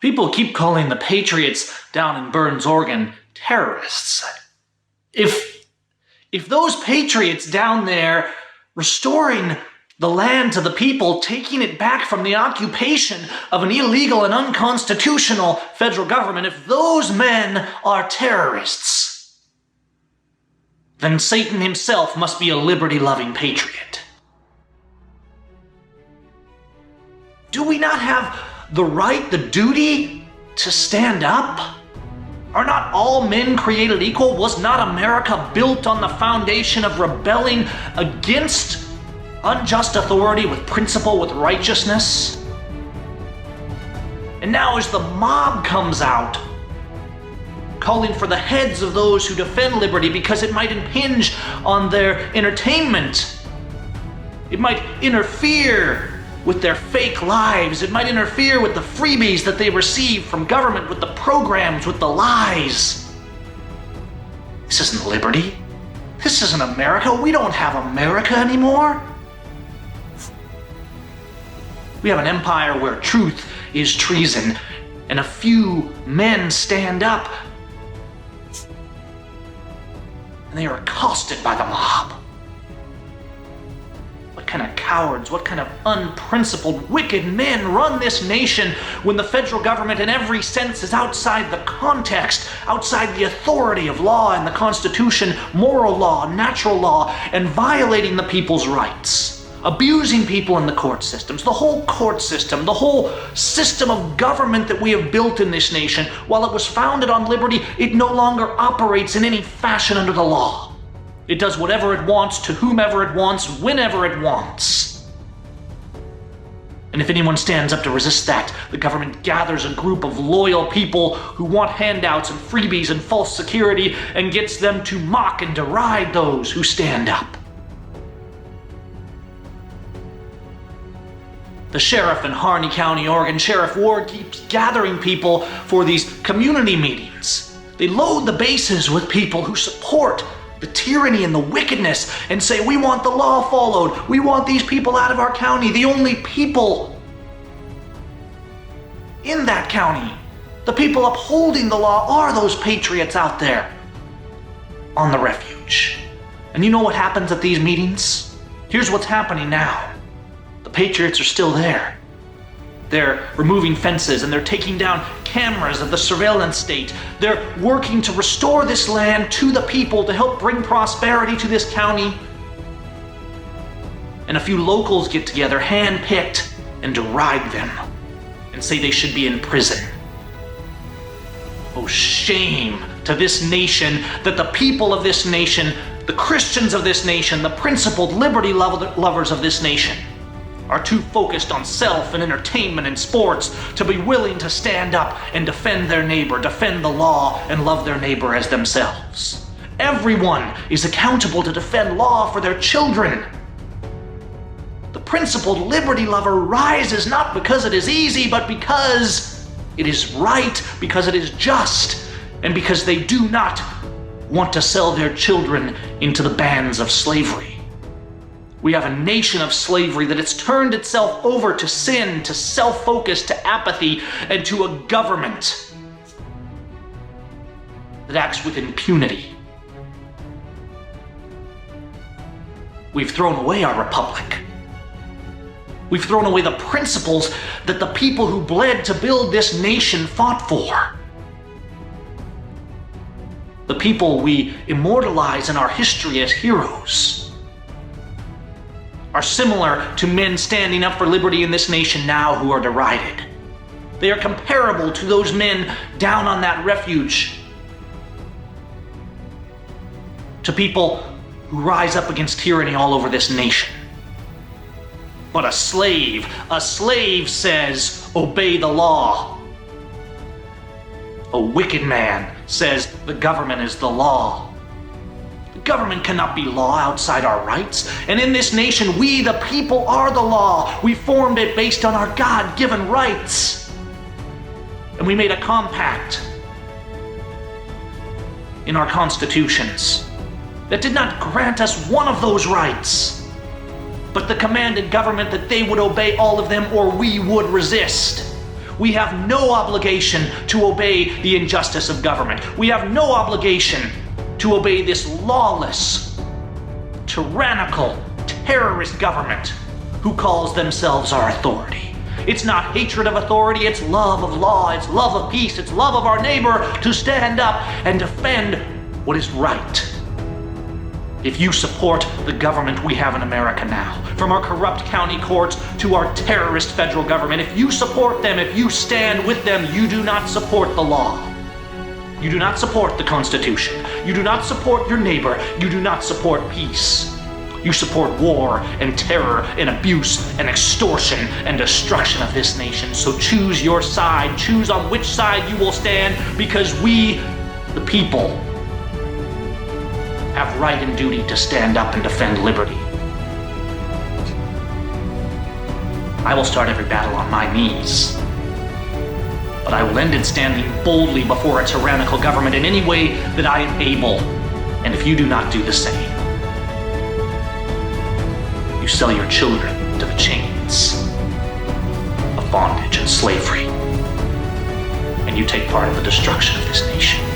People keep calling the Patriots down in Burns, Oregon, terrorists. If those Patriots down there restoring the land to the people, taking it back from the occupation of an illegal and unconstitutional federal government, if those men are terrorists, then Satan himself must be a liberty-loving patriot. Do we not have the right, the duty to stand up? Are not all men created equal? Was not America built on the foundation of rebelling against unjust authority with principle, with righteousness? And now as the mob comes out, calling for the heads of those who defend liberty because it might impinge on their entertainment, it might interfere with their fake lives, it might interfere with the freebies that they receive from government, with the programs, with the lies. This isn't liberty. This isn't America. We don't have America anymore. We have an empire where truth is treason, and a few men stand up, and they are accosted by the mob. What kind of cowards, what kind of unprincipled, wicked men run this nation when the federal government in every sense is outside the context, outside the authority of law and the Constitution, moral law, natural law, and violating the people's rights, abusing people in the court systems, the whole court system, the whole system of government that we have built in this nation. While it was founded on liberty, it no longer operates in any fashion under the law. It does whatever it wants, to whomever it wants, whenever it wants. And if anyone stands up to resist that, the government gathers a group of loyal people who want handouts and freebies and false security and gets them to mock and deride those who stand up. The sheriff in Harney County, Oregon, Sheriff Ward, keeps gathering people for these community meetings. They load the bases with people who support the tyranny and the wickedness and say, we want the law followed. We want these people out of our county. The only people in that county, the people upholding the law, are those patriots out there on the refuge. And you know what happens at these meetings? Here's what's happening now. The patriots are still there. They're removing fences and they're taking down cameras of the surveillance state. They're working to restore this land to the people to help bring prosperity to this county. And a few locals get together, hand-picked, and deride them and say they should be in prison. Oh, shame to this nation that the people of this nation, the Christians of this nation, the principled liberty lovers of this nation, are too focused on self and entertainment and sports to be willing to stand up and defend their neighbor, defend the law, and love their neighbor as themselves. Everyone is accountable to defend law for their children. The principled liberty lover rises not because it is easy, but because it is right, because it is just, and because they do not want to sell their children into the bands of slavery. We have a nation of slavery that has turned itself over to sin, to self-focus, to apathy, and to a government that acts with impunity. We've thrown away our republic. We've thrown away the principles that the people who bled to build this nation fought for. The people we immortalize in our history as heroes are similar to men standing up for liberty in this nation now who are derided. They are comparable to those men down on that refuge, to people who rise up against tyranny all over this nation. But a slave says, obey the law. A wicked man says, the government is the law. Government cannot be law outside our rights. And in this nation, we, the people, are the law. We formed it based on our God-given rights. And we made a compact in our constitutions that did not grant us one of those rights, but the commanded government that they would obey all of them or we would resist. We have no obligation to obey the injustice of government. We have no obligation to obey this lawless, tyrannical, terrorist government who calls themselves our authority. It's not hatred of authority, it's love of law, it's love of peace, it's love of our neighbor to stand up and defend what is right. If you support the government we have in America now, from our corrupt county courts to our terrorist federal government, if you support them, if you stand with them, you do not support the law. You do not support the Constitution. You do not support your neighbor. You do not support peace. You support war and terror and abuse and extortion and destruction of this nation. So choose your side. Choose on which side you will stand, because we, the people, have right and duty to stand up and defend liberty. I will start every battle on my knees, but I will end it standing boldly before a tyrannical government in any way that I am able. And if you do not do the same, you sell your children to the chains of bondage and slavery, and you take part in the destruction of this nation.